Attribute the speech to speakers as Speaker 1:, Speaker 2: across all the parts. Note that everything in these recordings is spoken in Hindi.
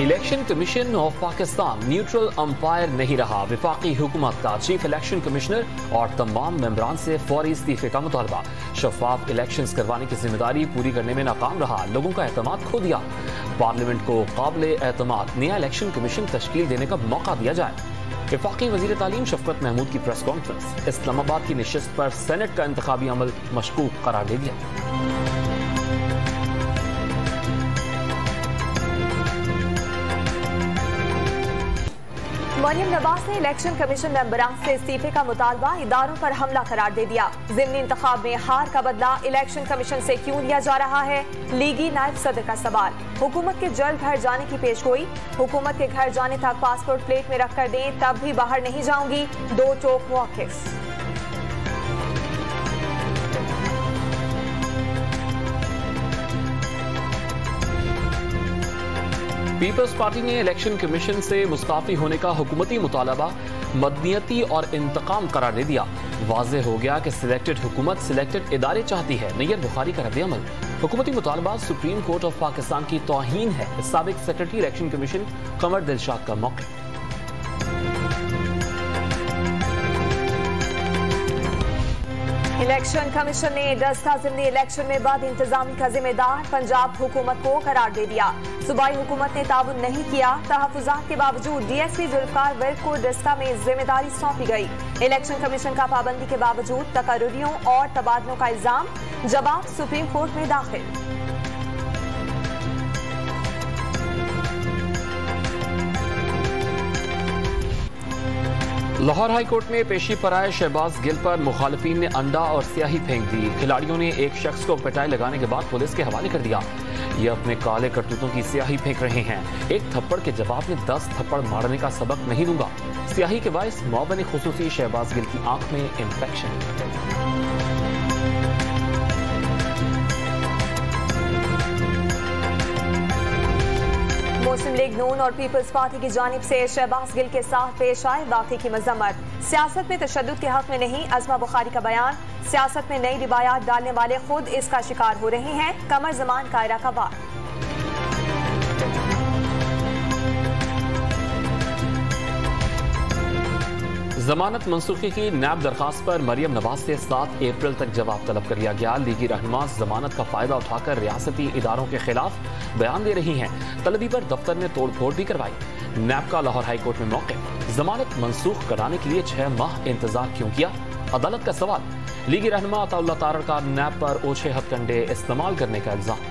Speaker 1: Election commission of Pakistan neutral umpire नहीं रहा। विफाकी हुकूमत का चीफ इलेक्शन कमिश्नर और तमाम मेंबरान से फौरी इस्तीफे का मुतालबा। शफाफ इलेक्शंस करवाने की जिम्मेदारी पूरी करने में नाकाम रहा, लोगों का एतमाद खो दिया। पार्लियामेंट को काबिल एतमाद नया इलेक्शन कमीशन तश्कील देने का मौका दिया जाए। विफाकी वजीर तालीम शफकत महमूद की प्रेस कॉन्फ्रेंस। इस्लामाबाद की नशिस्त पर सेनेट का इंतखाबी अमल मशकूक करार दे दिया।
Speaker 2: मरियम नवाज ने इलेक्शन कमीशन मेंबरान से इस्तीफे का मुतालबा इदारों पर हमला करार दे दिया। ज़िमनी इंतखाब में हार का बदला इलेक्शन कमीशन से क्यों लिया जा रहा है, लीगी नायब सदर का सवाल। हुकूमत के जल्द घर जाने की पेशगोई। हुकूमत के घर जाने तक पासपोर्ट प्लेट में रख कर दें, तब भी बाहर नहीं जाऊंगी, दो टोक मौक़िफ़।
Speaker 1: पीपल्स पार्टी ने इलेक्शन कमीशन से मुस्ताफी होने का हुकूमती मुतालबा मदनियती और इंतकाम करार दे दिया। वाज़ेह हो गया कि सिलेक्टेड हुकूमत सिलेक्टेड इदारे चाहती है। नैयर बुखारी का रद्द-ए-अमल। हुकूमती मुतालबा सुप्रीम कोर्ट ऑफ पाकिस्तान की तौहीन है। साबिक सेक्रेटरी इलेक्शन कमीशन कमर दिलशाद का मौक़िफ़।
Speaker 2: इलेक्शन कमीशन ने दस्ता ज़िमनी इलेक्शन में बद इंतजामी का जिम्मेदार पंजाब हुकूमत को करार दे दिया। सूबाई हुकूमत ने ताउन नहीं किया। तहफ़्फ़ुज़ात के बावजूद DSP जुल्फ़िकार विल्क को दस्ता में जिम्मेदारी सौंपी गई। इलेक्शन कमीशन का पाबंदी के बावजूद तकर्रियों और तबादलों का इल्जाम, जवाब सुप्रीम कोर्ट में दाखिल।
Speaker 1: लाहौर हाई कोर्ट में पेशी पर आए शहबाज गिल पर मुखालिफिन ने अंडा और स्याही फेंक दी। खिलाड़ियों ने एक शख्स को पिटाई लगाने के बाद पुलिस के हवाले कर दिया। ये अपने काले करतूतों की स्याही फेंक रहे हैं। एक थप्पड़ के जवाब में 10 थप्पड़ मारने का सबक नहीं दूंगा। स्याही के बायस मौबन खुसूसी शहबाज गिल की आंख में इंफेक्शन।
Speaker 2: मुस्लिम लीग नून और पीपल्स पार्टी की जानिब से शहबाज गिल के साथ पेश आए वाक़े की मजम्मत। सियासत में तशद्दुद के हक में नहीं, अज़मा बुखारी का बयान। सियासत में नई रिवायात डालने वाले खुद इसका शिकार हो रहे हैं। कमर जमान कायरा का वार।
Speaker 1: जमानत मंसूखी की नैब दरखास्त पर मरियम नवाज से 7 अप्रैल तक जवाब तलब कर लिया गया। लीगी रहनुमा जमानत का फायदा उठाकर रियासती इदारों के खिलाफ बयान दे रही हैं। तलबी पर दफ्तर में तोड़ फोड़ भी करवाई। नैब का लाहौर हाई कोर्ट में मौक़िफ़। जमानत मंसूख कराने के लिए 6 माह इंतजार क्यों किया, अदालत का सवाल। लीगी रहनुमा अताउल्लाह तारड़ का नैब पर ओछे हथकंडे इस्तेमाल करने का इल्जाम।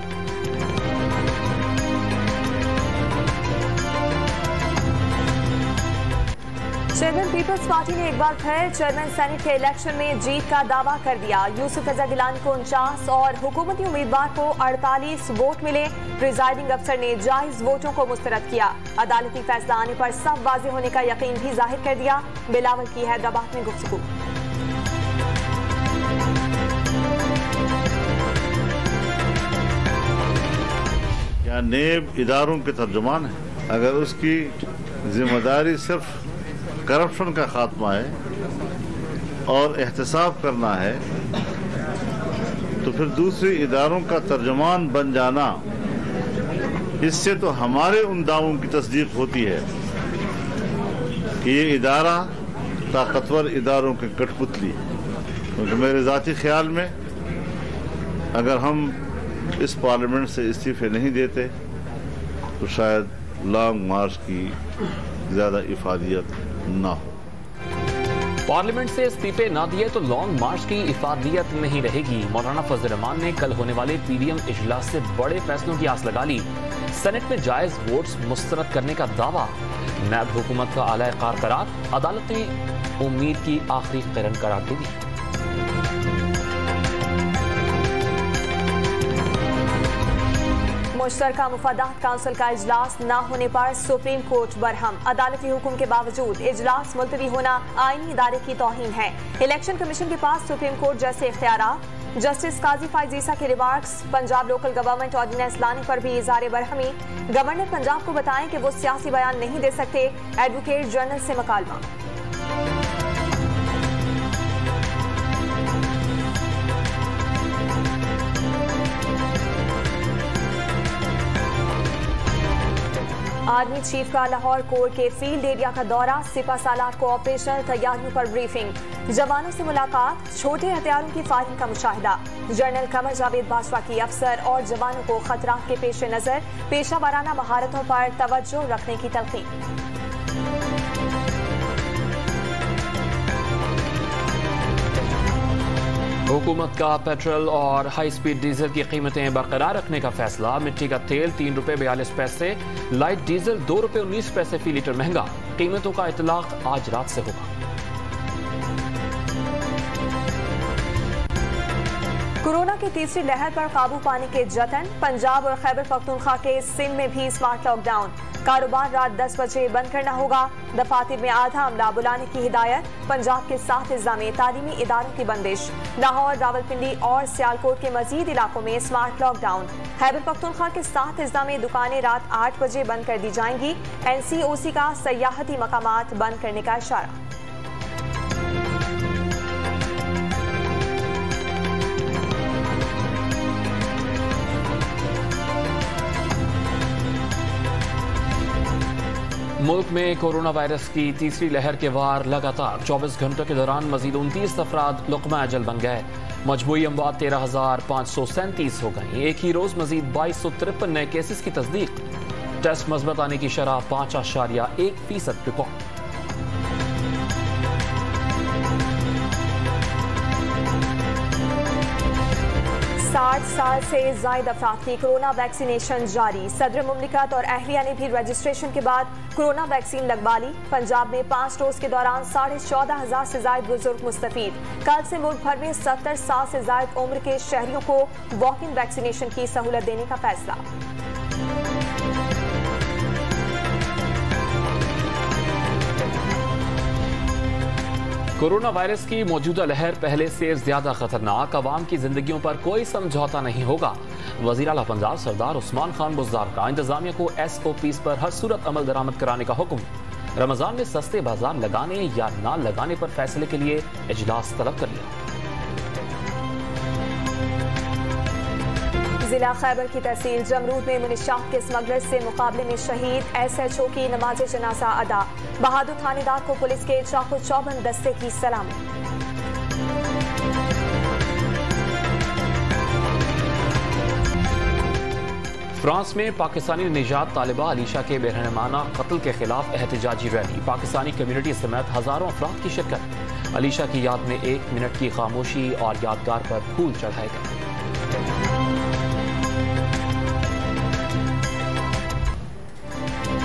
Speaker 2: चेयरमैन पीपल्स पार्टी ने एक बार फिर चेयरमैन सेनेट के इलेक्शन में जीत का दावा कर दिया। यूसुफ रजा गिलानी को 49 और हुकूमती उम्मीदवार को 48 वोट मिले। प्रिजाइडिंग अफसर ने जायज वोटों को मुस्तरद किया। अदालती फैसला आने पर सब वाज़े होने का यकीन भी जाहिर कर दिया। बिलावल की हैदराबाद में गुफ्तगू।
Speaker 3: क्या नेब इदारों के तर्जुमान है? अगर उसकी जिम्मेदारी सिर्फ करप्शन का खात्मा है और एहतसाब करना है, तो फिर दूसरे इदारों का तर्जुमान बन जाना, इससे तो हमारे उन दावों की तस्दीक होती है कि ये इदारा ताकतवर इदारों के कठपुतली। क्योंकि मेरे ज़ाती ख्याल में अगर हम इस पार्लियामेंट से इस्तीफे नहीं देते तो शायद लॉन्ग मार्च की ज़्यादा इफादियत ना हो।
Speaker 1: पार्लियामेंट से इस्तीफे ना दिए तो लॉन्ग मार्च की इफादियत नहीं रहेगी। मौलाना फजल रहमान ने कल होने वाले PDM इजलास से बड़े फैसलों की आस लगा ली। सेनेट में जायज वोट्स मुस्तरद करने का दावा। नैब हुकूमत का आला कार करार। अदालत ने उम्मीद की आखिरी किरण करार दे दी।
Speaker 2: मुश्तरका मुफादात काउंसिल का इजलास न होने पर सुप्रीम कोर्ट बरहम। अदालती हुक्म के बावजूद इजलास मुलतवी होना आईनी इदारे की तौहीन है। इलेक्शन कमीशन के पास सुप्रीम कोर्ट जैसे इख्तियारात। जस्टिस काजी फाइज ईसा के remarks. Punjab local government ordinance लाने पर भी इज़हार बरहमी। गवर्नर पंजाब को बताएं कि वो सियासी बयान नहीं दे सकते। एडवोकेट जनरल से मुकालमा। आर्मी चीफ का लाहौर कोर के फील्ड एरिया का दौरा, सिपा सालार को ऑपरेशनल तैयारियों पर ब्रीफिंग, जवानों से मुलाकात, छोटे हथियारों की फायरिंग का मुशाहिदा। जनरल कमर जावेद बाजवा की अफसर और जवानों को खतरात के पेश नजर पेशा वाराना महारतों पर तवज्जो रखने की तलकीन।
Speaker 1: हुकूमत का पेट्रोल और हाई स्पीड डीजल की कीमतें बरकरार रखने का फैसला। मिट्टी का तेल 3 रुपए 42 पैसे, लाइट डीजल 2 रुपए 19 पैसे फी लीटर महंगा। कीमतों का इतलाक आज रात से होगा।
Speaker 2: कोरोना की तीसरी लहर पर काबू पाने के जतन, पंजाब और खैबर पख्तूनख्वा के सिंध में भी स्मार्ट लॉकडाउन। कारोबार रात 10 बजे बंद करना होगा। दफातर में आधा अमला बुलाने की हिदायत। पंजाब के 7 अजला में तालीमी इदारों की बंदिश। लाहौर, रावलपिंडी और सियालकोट के मजीद इलाकों में स्मार्ट लॉकडाउन। खैबर पख्तूनख्वा के 7 अजला में दुकानें रात 8 बजे बंद कर दी जाएंगी। NCOC का सयाहती मकामात बंद करने का इशारा।
Speaker 1: मुल्क में कोरोना वायरस की तीसरी लहर के वार लगातार। 24 घंटों के दौरान मजीद 29 अफराद लुक़मा अजल बन गए। मजबूई अमवात 13,537 हो गई। एक ही रोज मजीद 2253 नए केसेस की तस्दीक। टेस्ट मजबूत आने की शरह 5.1% रिकॉर्ड।
Speaker 2: 60 साल से जायद अफराद की कोरोना वैक्सीनेशन जारी। सदर मुमलिकत और अहलिया ने भी रजिस्ट्रेशन के बाद कोरोना वैक्सीन लगवा ली। पंजाब में 5 रोज के दौरान 14,500 से जायद बुजुर्ग मुस्तफीद। कल से मुल्क भर में 70 साल से जायद उम्र के शहरियों को वॉक इन वैक्सीनेशन की सहूलत देने का फैसला।
Speaker 1: कोरोना वायरस की मौजूदा लहर पहले से ज्यादा खतरनाक। अवाम की जिंदगियों पर कोई समझौता नहीं होगा। वजीर आला पंजाब सरदार उस्मान खान बुज़दार का इंतजामिया को SOPs पर हर सूरत अमल दरामद कराने का हुक्म। रमजान में सस्ते बाजार लगाने या ना लगाने पर फैसले के लिए इजलास तलब कर लिया।
Speaker 2: जिला खैबर की तहसील जमरूद में मुनिशात के स्मगलर से मुकाबले में शहीद SHO की नमाज जनाजा अदा। बहादुर थानेदार को पुलिस के चाकू चौबंद दस्ते की सलामी।
Speaker 1: फ्रांस में पाकिस्तानी निजात तालिबा अलीशा के बेरहमाना कत्ल के खिलाफ एहतजाजी रैली। पाकिस्तानी कम्युनिटी समेत हजारों अफराद की शिरकत। अलीशा की याद में 1 मिनट की खामोशी और यादगार पर फूल चढ़ाए गए।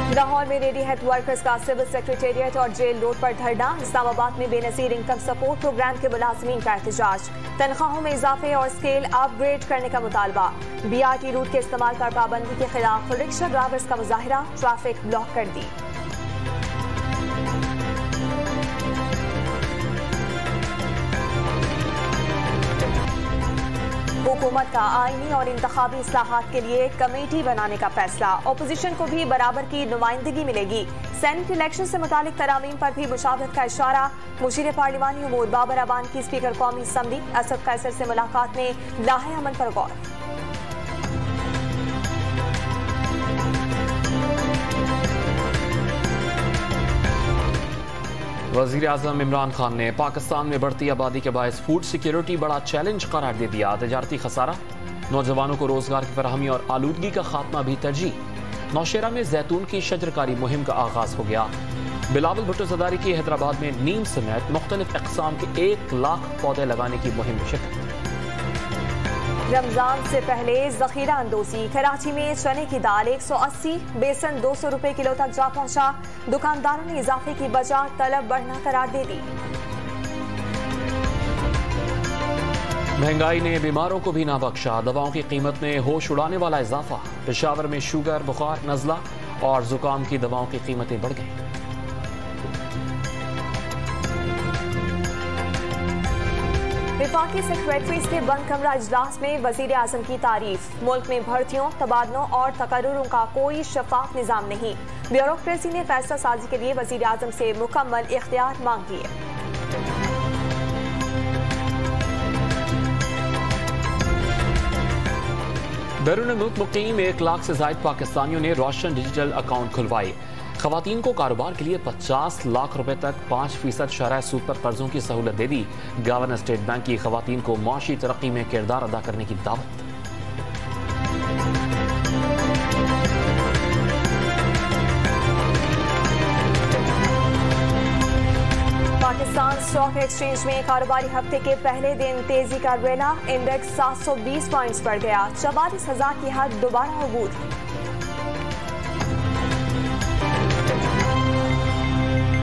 Speaker 2: लाहौर में रेडी हेल्थ वर्कर्स का सिविल सेक्रेटेरिएट और जेल रोड पर धरना। इस्लामाबाद में बेनजीर इनकम सपोर्ट प्रोग्राम के मुलाजमीन का एहतजाज। तनख्वाहों में इजाफे और स्केल अपग्रेड करने का मुतालबा। BRT रूट के इस्तेमाल पर पाबंदी के खिलाफ रिक्शा ड्राइवर्स का मुजाहिरा। ट्रैफिक ब्लॉक कर दी। हुकूमत का आईनी और इंतखाबी इस्लाहात के लिए कमेटी बनाने का फैसला। अपोजिशन को भी बराबर की नुमाइंदगी मिलेगी। सेनेट इलेक्शन से मुतालिक तरामीम पर भी मुशावरत का इशारा। मुशीर पार्लिमानी उमूर बाबर अबान की स्पीकर कौमी असम्बली असद कैसर से मुलाकात में लाहे अमल पर गौर।
Speaker 1: वजीर आजम इमरान खान ने पाकिस्तान में बढ़ती आबादी के बायस फूड सिक्योरिटी बड़ा चैलेंज करार दे दिया। तजारती खसारा, नौजवानों को रोजगार की फराहमी और आलूदगी का खात्मा भी तरजीह। नौशेरा में जैतून की शजरकारी मुहिम का आगाज हो गया। बिलावल भुट्टो ज़रदारी की हैदराबाद में नीम समेत मुख्तलिफ अक़साम के 1 लाख पौधे लगाने की मुहिम में शिरकत।
Speaker 2: रमजान से पहले जखीरा अंदोजी। कराची में चने की दाल 180, बेसन 200 रुपए किलो तक जा पहुंचा। दुकानदारों ने इजाफे की वजह तलब बढ़ना करार दे दी।
Speaker 1: महंगाई ने बीमारों को भी ना बख्शा। दवाओं की कीमत में होश उड़ाने वाला इजाफा। पेशावर में शुगर, बुखार, नजला और जुकाम की दवाओं की कीमतें बढ़ गई।
Speaker 2: विफाकी सेक्रेटरीज के बंद कमरा इजलास में वजीर आजम की तारीफ। मुल्क में भर्तियों, तबादलों और तकर्रुरों का कोई शफाफ निजाम नहीं। ब्यूरोक्रेसी ने फैसला साजी के लिए वजीर आजम से मुकम्मल इख्तियार मांग लिए।
Speaker 1: बैरून मुल्क मुकीम 1 लाख से ज्यादा पाकिस्तानियों ने रोशन डिजिटल अकाउंट खुलवाए। खवातीन को कारोबार के लिए 50 लाख रुपए तक 5% शरह सूद पर कर्जों की सहूलत दे दी। गवर्नर स्टेट बैंक की खवातीन को मुआशी तरक्की में किरदार अदा करने की दावत।
Speaker 2: पाकिस्तान स्टॉक एक्सचेंज में कारोबारी हफ्ते के पहले दिन तेजी का वेला। इंडेक्स 720 पॉइंट्स बढ़ गया। 44,000 की हद दोबारा अबूर।